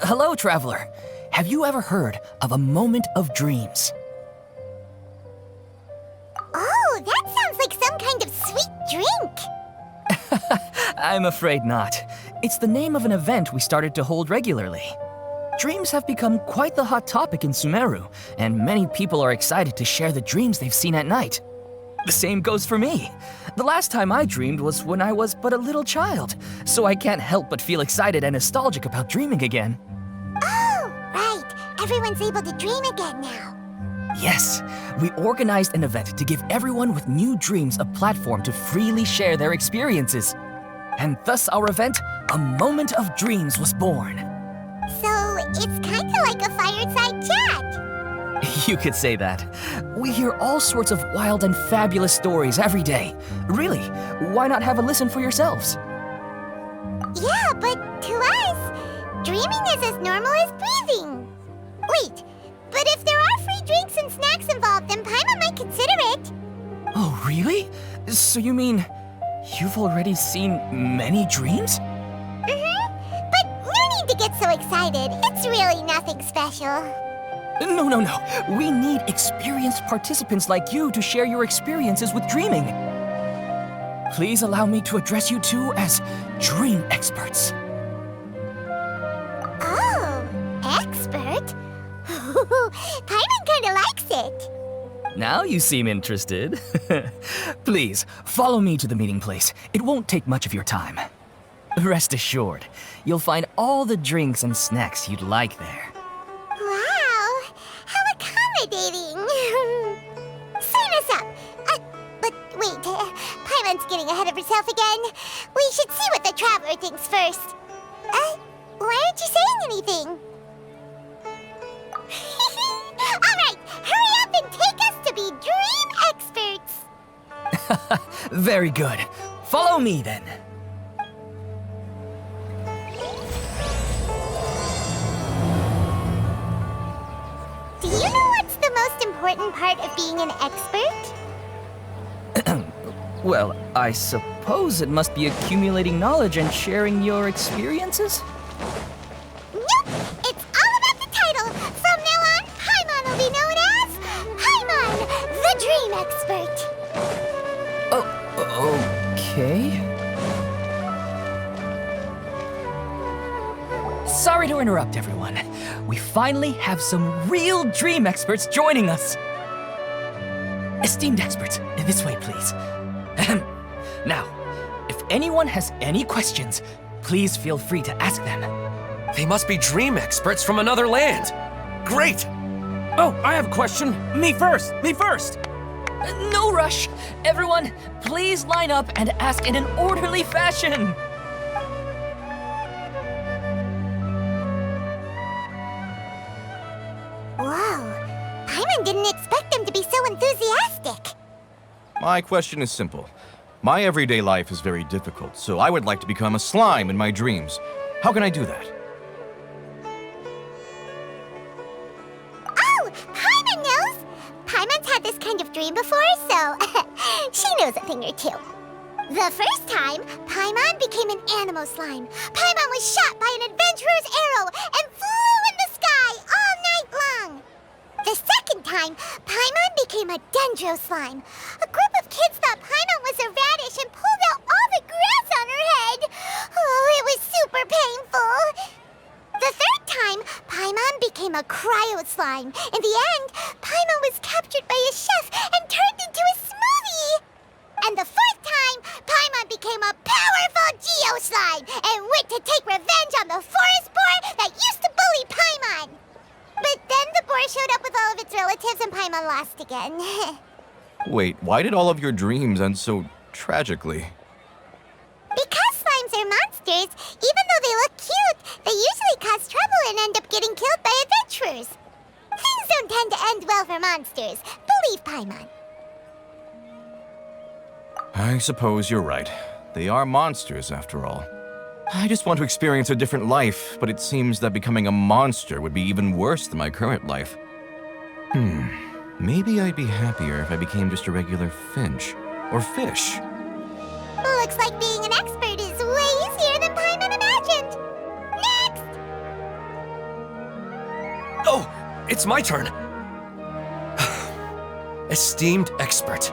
Hello, traveler. Have you ever heard of a moment of dreams? Oh, that sounds like some kind of sweet drink. I'm afraid not. It's the name of an event we started to hold regularly. Dreams have become quite the hot topic in Sumeru, and many people are excited to share the dreams they've seen at night. The same goes for me. The last time I dreamed was when I was but a little child, so I can't help but feel excited and nostalgic about dreaming again. Oh, right. Everyone's able to dream again now. Yes, we organized an event to give everyone with new dreams a platform to freely share their experiences. And thus our event, A Moment of Dreams, was born. So, it's kinda like a fireside chat. You could say that. We hear all sorts of wild and fabulous stories every day. Really, why not have a listen for yourselves? Yeah, but to us, dreaming is as normal as breathing. Wait, but if there are free drinks and snacks involved, then Paimon might consider it. Oh, really? So you mean you've already seen many dreams? But no need to get so excited. It's really nothing special. No. We need experienced participants like you to share your experiences with dreaming. Please allow me to address you two as dream experts. Oh, expert? Paimon kinda likes it. Now you seem interested. Please, follow me to the meeting place. It won't take much of your time. Rest assured, you'll find all the drinks and snacks you'd like there. Wow, how accommodating. Sign us up. But wait, Paimon's getting ahead of herself again. We should see what the traveler thinks first. Why aren't you saying anything? Alright, hurry up and take us to be dream experts. Very good. Follow me then. Do you know what's the most important part of being an expert? Well, I suppose it must be accumulating knowledge and sharing your experiences? Nope! It's all about the title! From now on, Paimon will be known as Paimon, the Dream Expert! Oh, okay. Sorry to interrupt, everyone. We finally have some real dream experts joining us. Esteemed experts, this way, please. Now, if anyone has any questions, please feel free to ask them. They must be dream experts from another land. Great! Oh, I have a question. Me first! No rush. Everyone, please line up and ask in an orderly fashion. Whoa, Paimon didn't expect them to be so enthusiastic. My question is simple. My everyday life is very difficult, so I would like to become a slime in my dreams. How can I do that? Oh, Paimon knows! Paimon's had this kind of dream before, so she knows a thing or two. The first time, Paimon became an Anemo slime. Paimon was shot by an adventurer's arrow and flew in the sky all night long. The second time, Paimon became a dendro slime. A group of kids thought Paimon was a radish and pulled out all the grass on her head. Oh, it was super painful. The third time, Paimon became a cryo slime. In the end, Paimon was captured by a chef and turned into a smoothie. And the fourth time, Paimon became a powerful geo slime and went to take revenge on the forest boar that used to bully Paimon. But then the boar showed up with all of its relatives and Paimon lost again. Wait, why did all of your dreams end so tragically? Because slimes are monsters, even though they look cute, they usually cause trouble and end up getting killed by adventurers. Things don't tend to end well for monsters. Believe Paimon. I suppose you're right. They are monsters, after all. I just want to experience a different life, but it seems that becoming a monster would be even worse than my current life. Maybe I'd be happier if I became just a regular finch. Or fish. Looks like being an expert is way easier than Paimon imagined. Next! it's my turn. Esteemed expert,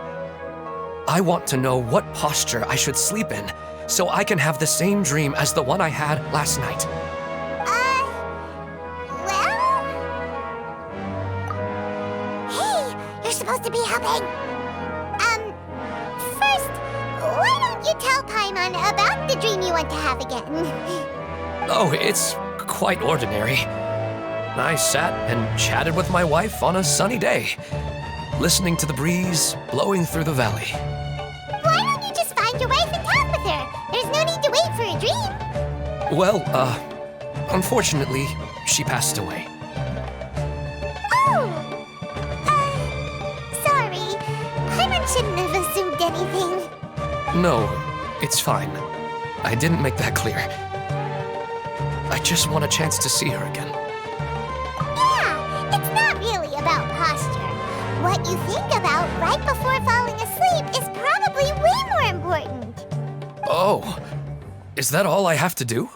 I want to know what posture I should sleep in so I can have the same dream as the one I had last night. Well? Hey, you're supposed to be helping. First, why don't you tell Paimon about the dream you want to have again? Oh, it's quite ordinary. I sat and chatted with my wife on a sunny day, listening to the breeze blowing through the valley. Why don't you just find your wife and talk with her? There's no need to wait for a dream. Well, unfortunately, she passed away. Oh! Sorry. Paimon shouldn't have assumed anything. No, it's fine. I didn't make that clear. I just want a chance to see her again. Yeah, it's not really about posture. What you think about right before falling asleep is probably way more important. Oh, is that all I have to do?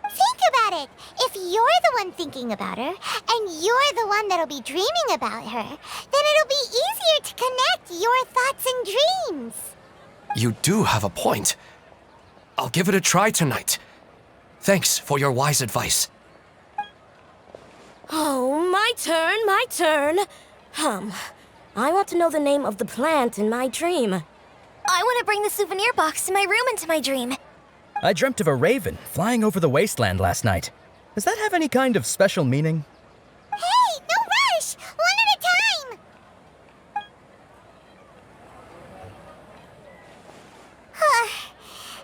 Think about it. If you're the one thinking about her, and you're the one that'll be dreaming about her, then it'll be easier to connect your thoughts and dreams. You do have a point. I'll give it a try tonight. Thanks for your wise advice. Oh, my turn. I want to know the name of the plant in my dream. I want to bring the souvenir box to my room into my dream. I dreamt of a raven flying over the wasteland last night. Does that have any kind of special meaning? Hey, no rush! One at a time!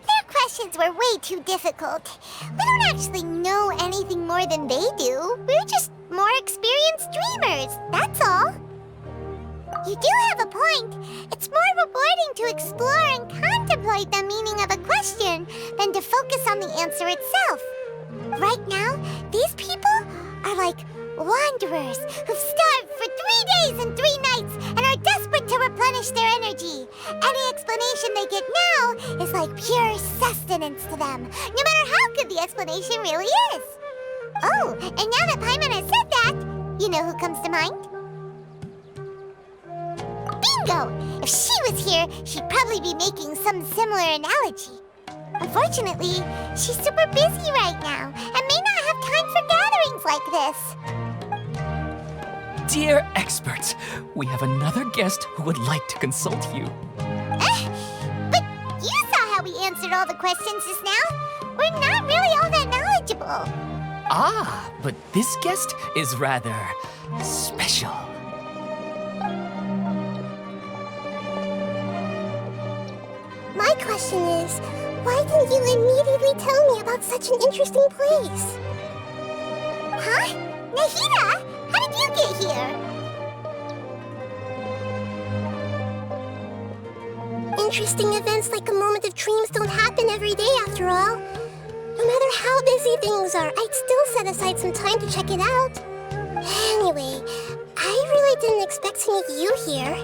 Their questions were way too difficult. We don't actually know anything more than they do. We're just more experienced dreamers, that's all. You do have a point. It's more rewarding to explore and contemplate the meaning of a question than to focus on the answer itself. Right now, these people are like wanderers who've starved for 3 days and 3 nights and are desperate to replenish their energy. Any explanation they get now is like pure sustenance to them, no matter how good the explanation really is. Oh, and now that Paimon has said that, you know who comes to mind? Bingo! If she was here, she'd probably be making some similar analogy. Unfortunately, she's super busy right now and may not have time for gatherings like this. Dear experts, we have another guest who would like to consult you. But you saw how we answered all the questions just now. We're not really all that knowledgeable. Ah, but this guest is rather special. My question is, why didn't you immediately tell me about such an interesting place? Huh? Nahida, how did you get here? Interesting events like a moment of dreams don't happen every day after all. No matter how busy things are, I'd still set aside some time to check it out. Anyway, I really didn't expect to meet you here.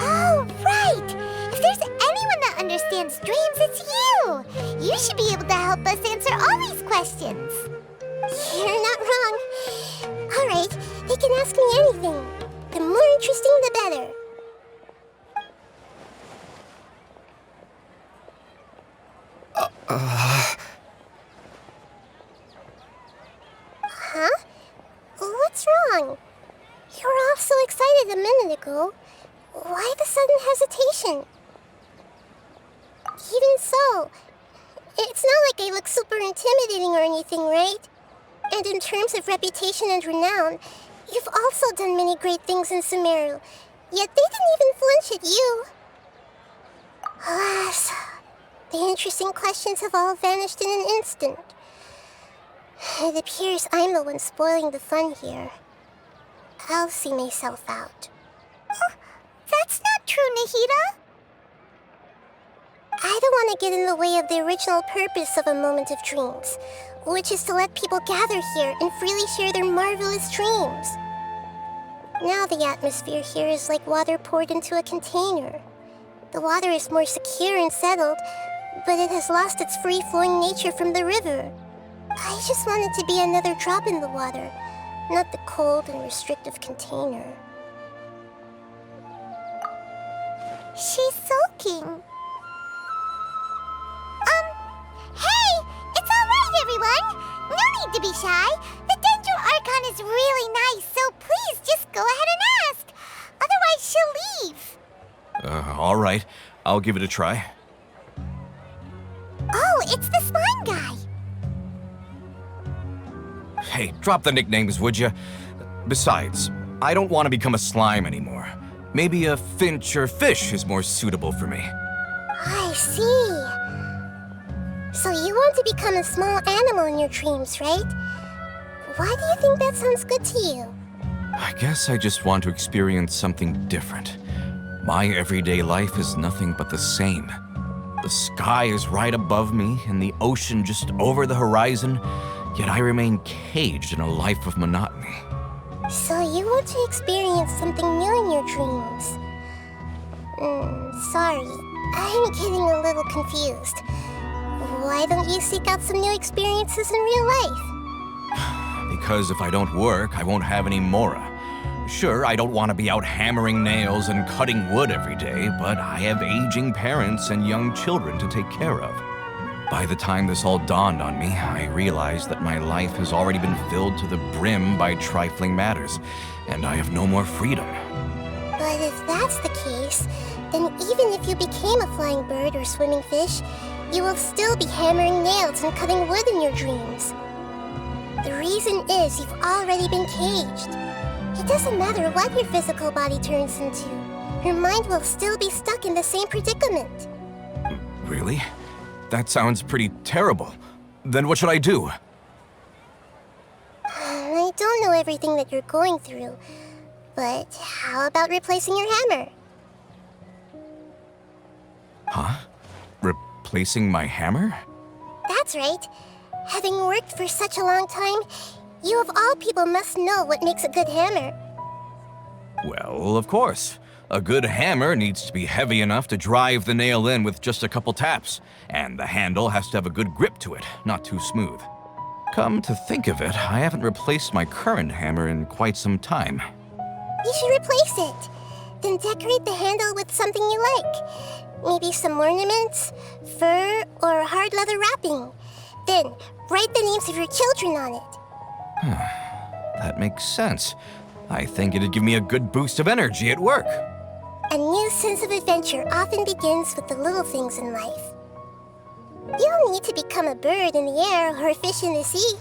Oh, right! If there's anyone that understands dreams, it's you! You should be able to help us answer all these questions. You're not wrong. All right, they can ask me anything. The more interesting, the better. Huh? What's wrong? You were all so excited a minute ago. Why the sudden hesitation? Even so, it's not like I look super intimidating or anything, right? And in terms of reputation and renown, you've also done many great things in Sumeru, yet they didn't even flinch at you. Alas, the interesting questions have all vanished in an instant. It appears I'm the one spoiling the fun here. I'll see myself out. Oh, that's not true, Nahida. I don't want to get in the way of the original purpose of a moment of dreams, which is to let people gather here and freely share their marvelous dreams. Now the atmosphere here is like water poured into a container. The water is more secure and settled, but it has lost its free-flowing nature from the river. I just wanted to be another drop in the water, not the cold and restrictive container. She's sulking. Hey! It's alright, everyone! No need to be shy. The Dendro Archon is really nice, so please just go ahead and ask. Otherwise, she'll leave. All right. I'll give it a try. Oh, it's the slime guy. Hey, drop the nicknames, would you? Besides, I don't want to become a slime anymore. Maybe a finch or fish is more suitable for me. I see. So you want to become a small animal in your dreams, right? Why do you think that sounds good to you? I guess I just want to experience something different. My everyday life is nothing but the same. The sky is right above me and the ocean just over the horizon, yet I remain caged in a life of monotony. So you want to experience something new in your dreams? Sorry, I'm getting a little confused. Why don't you seek out some new experiences in real life? Because if I don't work, I won't have any mora. Sure, I don't want to be out hammering nails and cutting wood every day, but I have aging parents and young children to take care of. By the time this all dawned on me, I realized that my life has already been filled to the brim by trifling matters, and I have no more freedom. But if that's the case, then even if you became a flying bird or swimming fish, you will still be hammering nails and cutting wood in your dreams. The reason is you've already been caged. It doesn't matter what your physical body turns into. Your mind will still be stuck in the same predicament. Really? That sounds pretty terrible. Then what should I do? I don't know everything that you're going through, but how about replacing your hammer? Huh? Replacing my hammer? That's right. Having worked for such a long time, you of all people must know what makes a good hammer. Well, of course. A good hammer needs to be heavy enough to drive the nail in with just a couple taps, and the handle has to have a good grip to it, not too smooth. Come to think of it, I haven't replaced my current hammer in quite some time. You should replace it. Then decorate the handle with something you like. Maybe some ornaments, fur, or hard leather wrapping. Then, write the names of your children on it. That makes sense. I think it'd give me a good boost of energy at work. A new sense of adventure often begins with the little things in life. You don't need to become a bird in the air or a fish in the sea.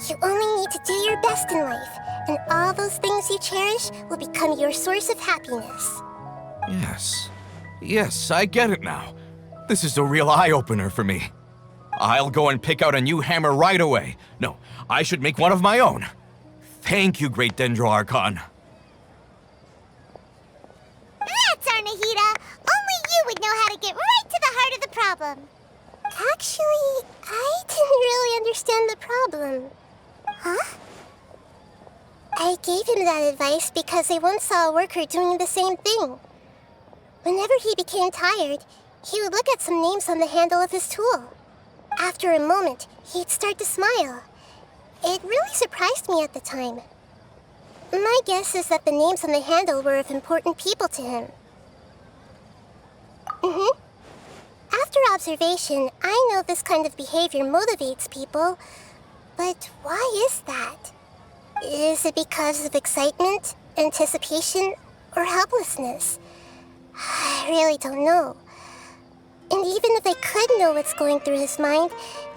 You only need to do your best in life, and all those things you cherish will become your source of happiness. Yes, I get it now. This is a real eye-opener for me. I'll go and pick out a new hammer right away. No, I should make one of my own. Thank you, Great Dendro Archon. That's our Nahida! Only you would know how to get right to the heart of the problem. Actually, I didn't really understand the problem. Huh? I gave him that advice because I once saw a worker doing the same thing. Whenever he became tired, he would look at some names on the handle of his tool. After a moment, he'd start to smile. It really surprised me at the time. My guess is that the names on the handle were of important people to him. After observation, I know this kind of behavior motivates people, but why is that? Is it because of excitement, anticipation, or helplessness? I really don't know. And even if I could know what's going through his mind,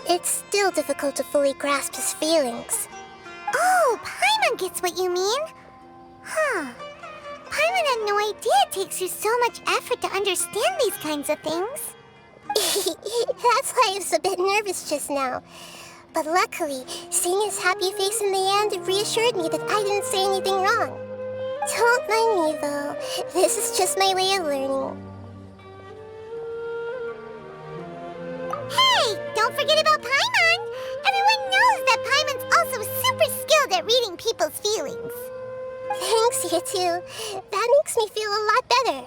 it's still difficult to fully grasp his feelings. Oh, Paimon gets what you mean. Huh. Paimon had no idea it takes you so much effort to understand these kinds of things. That's why I was a bit nervous just now. But luckily, seeing his happy face in the end reassured me that I didn't say anything wrong. Don't mind me, though. This is just my way of learning. Hey, don't forget about Paimon! Everyone knows that Paimon's also super skilled at reading people's feelings. Thanks, you two. That makes me feel a lot better.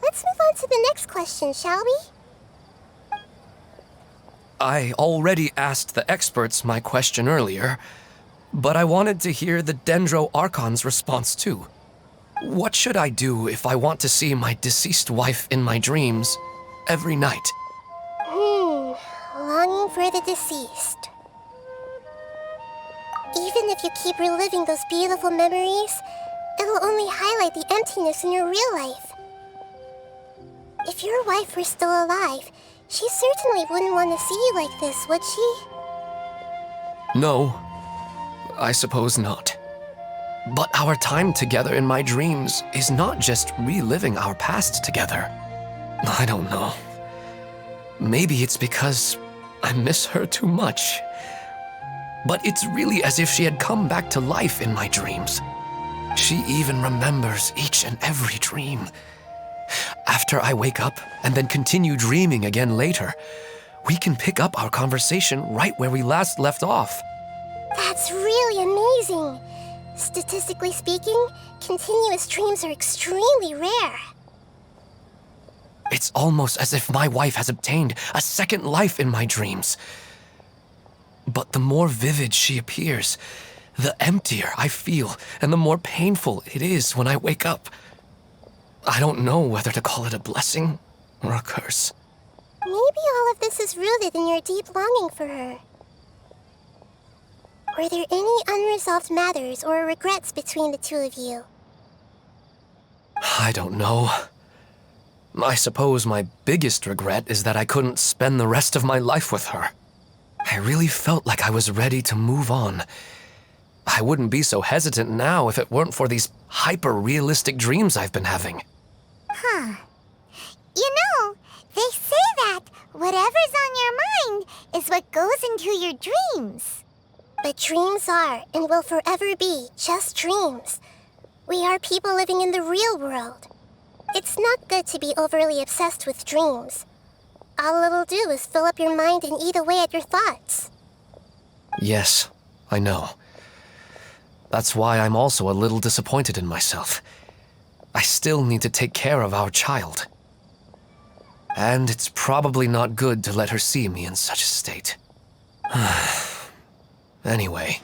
Let's move on to the next question, shall we? I already asked the experts my question earlier. But I wanted to hear the Dendro Archon's response too. What should I do if I want to see my deceased wife in my dreams every night? Longing for the deceased. Even if you keep reliving those beautiful memories, it'll only highlight the emptiness in your real life. If your wife were still alive, she certainly wouldn't want to see you like this, would she? No, I suppose not. But our time together in my dreams is not just reliving our past together. I don't know. Maybe it's because I miss her too much. But it's really as if she had come back to life in my dreams. She even remembers each and every dream. After I wake up and then continue dreaming again later, we can pick up our conversation right where we last left off. That's really amazing. Statistically speaking, continuous dreams are extremely rare. It's almost as if my wife has obtained a second life in my dreams. But the more vivid she appears, the emptier I feel and the more painful it is when I wake up. I don't know whether to call it a blessing or a curse. Maybe all of this is rooted in your deep longing for her. Were there any unresolved matters or regrets between the two of you? I don't know. I suppose my biggest regret is that I couldn't spend the rest of my life with her. I really felt like I was ready to move on. I wouldn't be so hesitant now if it weren't for these hyper-realistic dreams I've been having. Huh. You know, they say that whatever's on your mind is what goes into your dreams. But dreams are and will forever be just dreams. We are people living in the real world. It's not good to be overly obsessed with dreams. All it'll do is fill up your mind and eat away at your thoughts. Yes, I know. That's why I'm also a little disappointed in myself. I still need to take care of our child. And it's probably not good to let her see me in such a state. Anyway,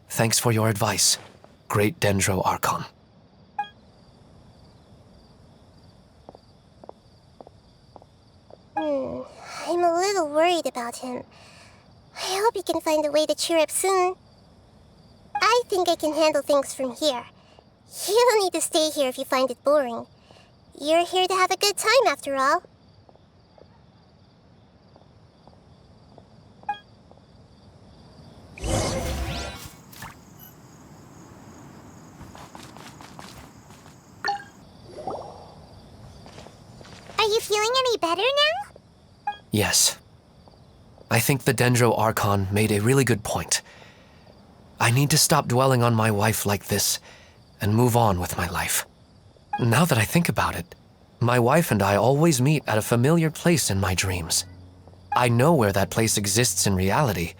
thanks for your advice, Great Dendro Archon. I'm a little worried about him. I hope he can find a way to cheer up soon. I think I can handle things from here. You don't need to stay here if you find it boring. You're here to have a good time after all. Are you feeling any better now? Yes. I think the Dendro Archon made a really good point. I need to stop dwelling on my wife like this and move on with my life. Now that I think about it, my wife and I always meet at a familiar place in my dreams. I know where that place exists in reality,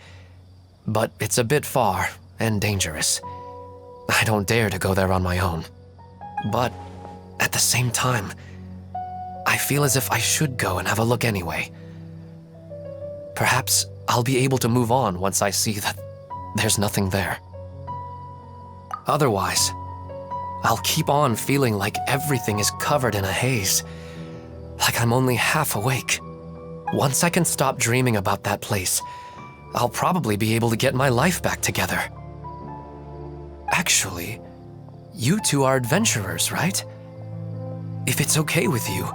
but it's a bit far and dangerous. I don't dare to go there on my own. But at the same time, I feel as if I should go and have a look anyway. Perhaps I'll be able to move on once I see that there's nothing there. Otherwise, I'll keep on feeling like everything is covered in a haze, like I'm only half awake. Once I can stop dreaming about that place, I'll probably be able to get my life back together. Actually, you two are adventurers, right? If it's okay with you,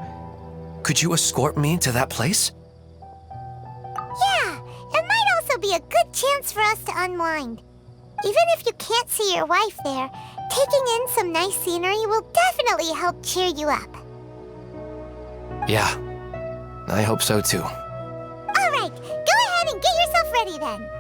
could you escort me to that place? Yeah, it might also be a good chance for us to unwind. Even if you can't see your wife there, taking in some nice scenery will definitely help cheer you up. Yeah, I hope so too. All right, go ahead and get yourself ready then.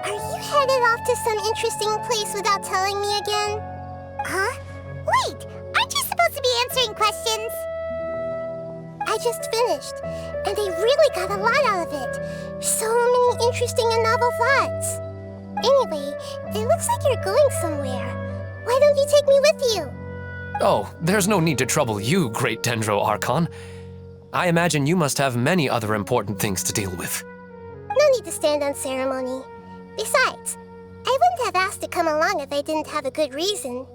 Are you headed off to some interesting place without telling me again? Huh? Wait, aren't you supposed to be answering questions? I just finished, and I really got a lot out of it. So many interesting and novel thoughts. Anyway, it looks like you're going somewhere. Why don't you take me with you? Oh, there's no need to trouble you, Great Dendro Archon. I imagine you must have many other important things to deal with. No need to stand on ceremony. Besides, I wouldn't have asked to come along if I didn't have a good reason.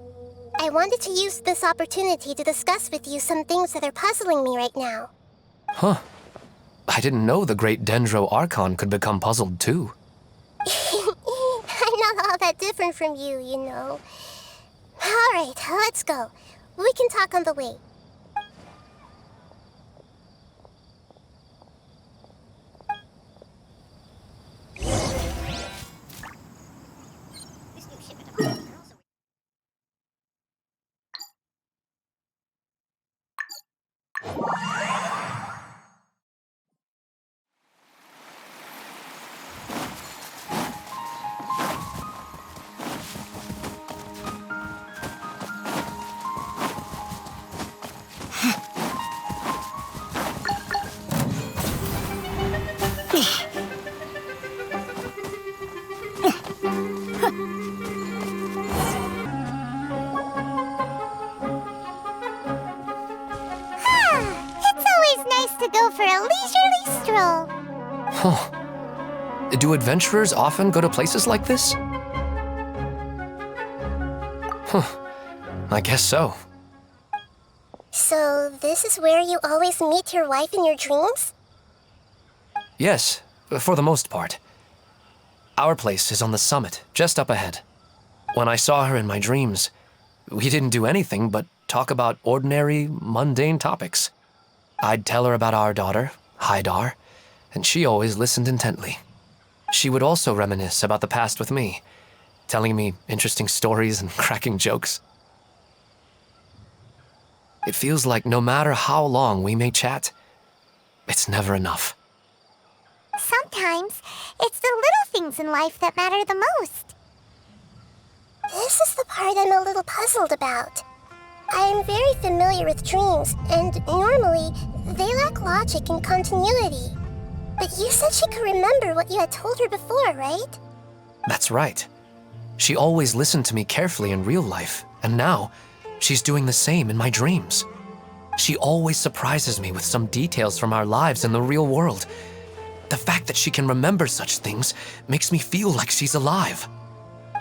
I wanted to use this opportunity to discuss with you some things that are puzzling me right now. Huh. I didn't know the Great Dendro Archon could become puzzled too. I'm not all that different from you, you know. Alright, let's go. We can talk on the way. Go for a leisurely stroll. Huh. Do adventurers often go to places like this? Huh. I guess so. So, this is where you always meet your wife in your dreams? Yes, for the most part. Our place is on the summit, just up ahead. When I saw her in my dreams, we didn't do anything but talk about ordinary, mundane topics. I'd tell her about our daughter, Haidar, and she always listened intently. She would also reminisce about the past with me, telling me interesting stories and cracking jokes. It feels like no matter how long we may chat, it's never enough. Sometimes, it's the little things in life that matter the most. This is the part I'm a little puzzled about. I am very familiar with dreams, and normally, they lack logic and continuity. But you said she could remember what you had told her before, right? That's right. She always listened to me carefully in real life, and now, she's doing the same in my dreams. She always surprises me with some details from our lives in the real world. The fact that she can remember such things makes me feel like she's alive.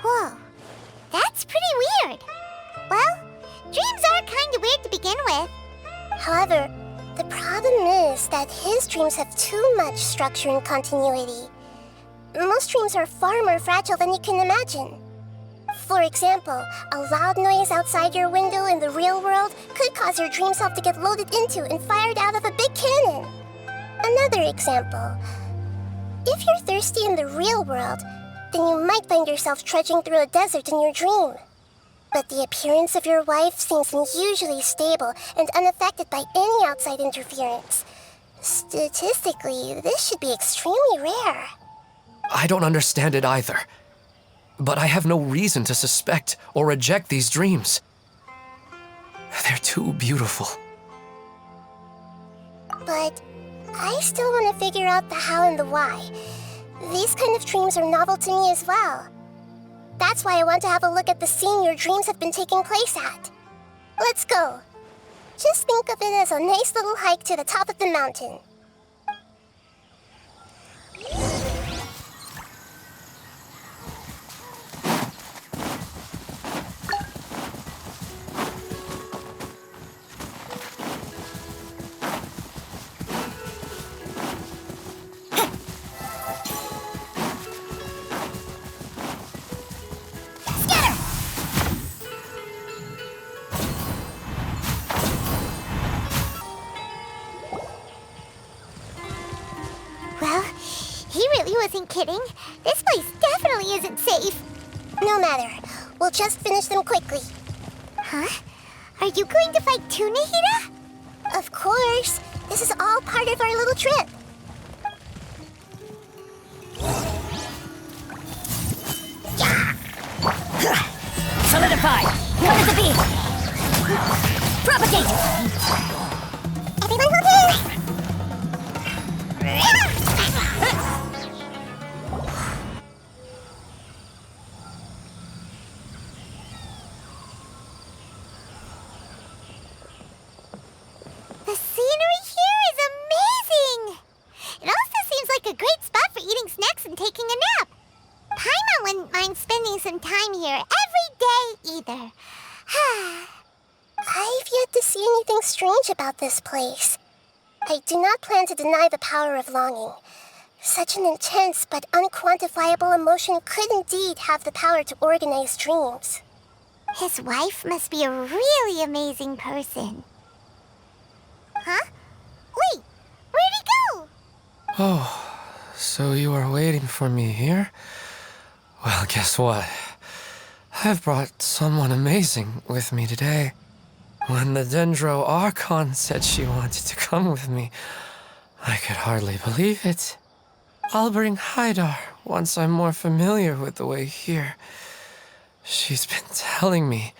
Whoa, that's pretty weird. Well, dreams are kind of weird to begin with. However, the problem is that his dreams have too much structure and continuity. Most dreams are far more fragile than you can imagine. For example, a loud noise outside your window in the real world could cause your dream self to get loaded into and fired out of a big cannon. Another example. If you're thirsty in the real world, then you might find yourself trudging through a desert in your dream. But the appearance of your wife seems unusually stable and unaffected by any outside interference. Statistically, this should be extremely rare. I don't understand it either. But I have no reason to suspect or reject these dreams. They're too beautiful. But I still want to figure out the how and the why. These kind of dreams are novel to me as well. That's why I want to have a look at the scene your dreams have been taking place at. Let's go. Just think of it as a nice little hike to the top of the mountain. Wasn't kidding. This place definitely isn't safe. No matter. We'll just finish them quickly. Huh? Are you going to fight too, Nahida? Of course. This is all part of our little trip. Solidify! Cover the beam! Propagate! Everyone hold here! something strange about this place. I do not plan to deny the power of longing. Such an intense but unquantifiable emotion could indeed have the power to organize dreams. His wife must be a really amazing person. Huh? Wait, where'd he go? Oh, so you are waiting for me here? Well, guess what? I've brought someone amazing with me today. When the Dendro Archon said she wanted to come with me, I could hardly believe it. I'll bring Haidar once I'm more familiar with the way here. She's been telling me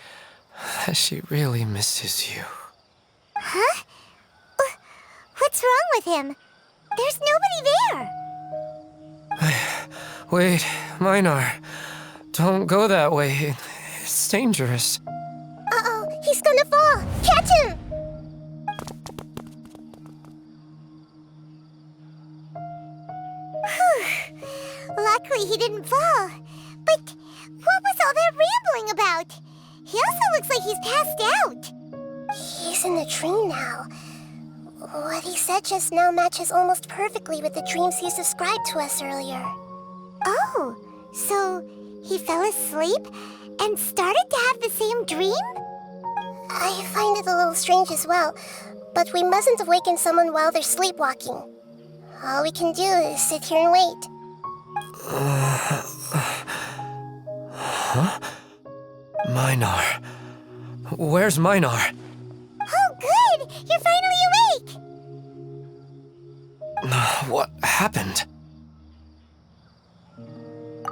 that she really misses you. Huh? What's wrong with him? There's nobody there. Wait, Minar. Don't go that way. It's dangerous. Uh-oh, he's gonna fall! Catch him! Whew. Luckily he didn't fall. But what was all that rambling about? He also looks like he's passed out. He's in the dream now. What he said just now matches almost perfectly with the dreams he's described to us earlier. Oh, so he fell asleep and started to have the same dream? I find it a little strange as well, but we mustn't awaken someone while they're sleepwalking. All we can do is sit here and wait. Huh? Minar. Where's Minar? Oh, good! You're finally awake! What happened?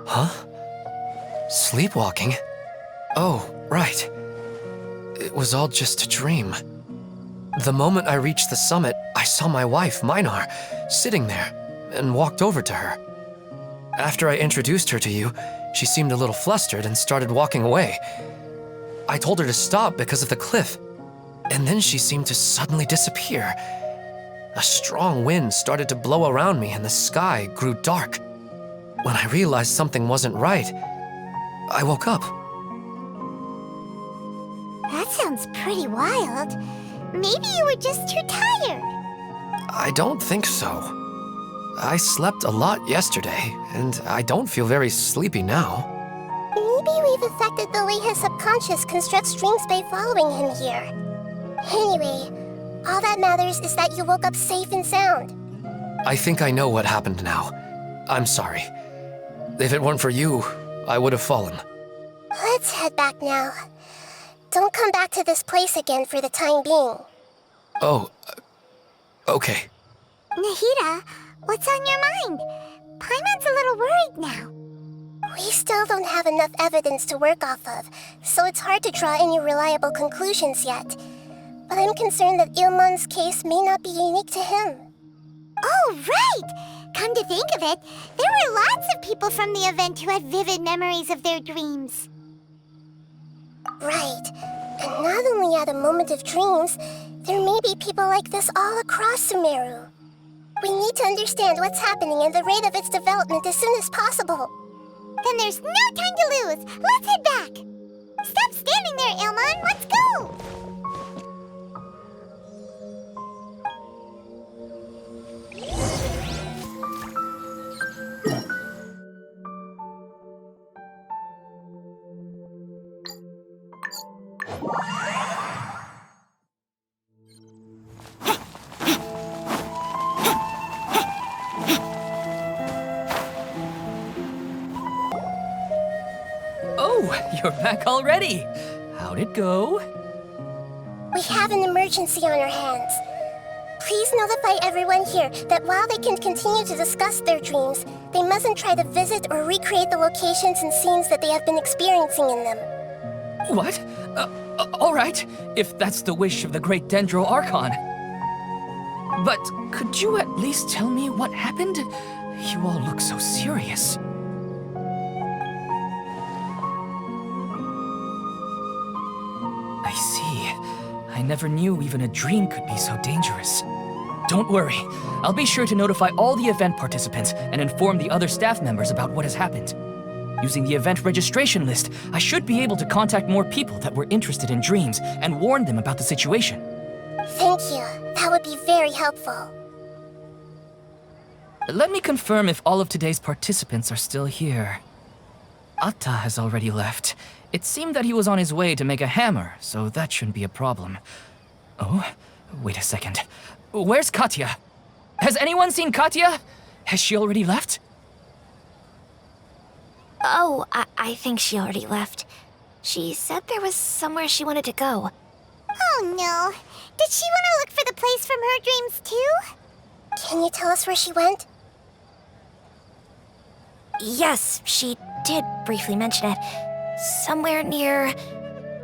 Huh? Sleepwalking? Oh, right. It was all just a dream. The moment I reached the summit, I saw my wife, Minar, sitting there, and walked over to her. After I introduced her to you, she seemed a little flustered and started walking away. I told her to stop because of the cliff, and then she seemed to suddenly disappear. A strong wind started to blow around me and the sky grew dark. When I realized something wasn't right, I woke up. That sounds pretty wild. Maybe you were just too tired. I don't think so. I slept a lot yesterday, and I don't feel very sleepy now. Maybe we've affected the way his subconscious constructs dreams by following him here. Anyway, all that matters is that you woke up safe and sound. I think I know what happened now. I'm sorry. If it weren't for you, I would have fallen. Let's head back now. Don't come back to this place again for the time being. Oh, okay. Nahida, what's on your mind? Paimon's a little worried now. We still don't have enough evidence to work off of, so it's hard to draw any reliable conclusions yet. But I'm concerned that Ilman's case may not be unique to him. Oh, right! Come to think of it, there were lots of people from the event who had vivid memories of their dreams. Right. And not only at a moment of dreams, there may be people like this all across Sumeru. We need to understand what's happening and the rate of its development as soon as possible. Then there's no time to lose. Let's head back. Stop standing there, Ilman. Let's go. You're back already. How'd it go? We have an emergency on our hands. Please notify everyone here that while they can continue to discuss their dreams, they mustn't try to visit or recreate the locations and scenes that they have been experiencing in them. What? All right, if that's the wish of the great Dendro Archon. But could you at least tell me what happened? You all look so serious. I see. I never knew even a dream could be so dangerous. Don't worry. I'll be sure to notify all the event participants and inform the other staff members about what has happened. Using the event registration list, I should be able to contact more people that were interested in dreams and warn them about the situation. Thank you. That would be very helpful. Let me confirm if all of today's participants are still here. Atta has already left. It seemed that he was on his way to make a hammer, so that shouldn't be a problem. Oh, wait a second. Where's Katya? Has anyone seen Katya? Has she already left? Oh, I think she already left. She said there was somewhere she wanted to go. Oh no. Did she want to look for the place from her dreams too? Can you tell us where she went? Yes, she did briefly mention it. Somewhere near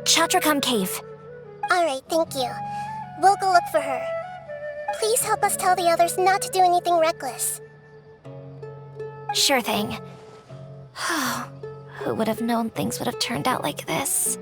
Chatrakam Cave. Alright, thank you. We'll go look for her. Please help us tell the others not to do anything reckless. Sure thing. Who would have known things would have turned out like this?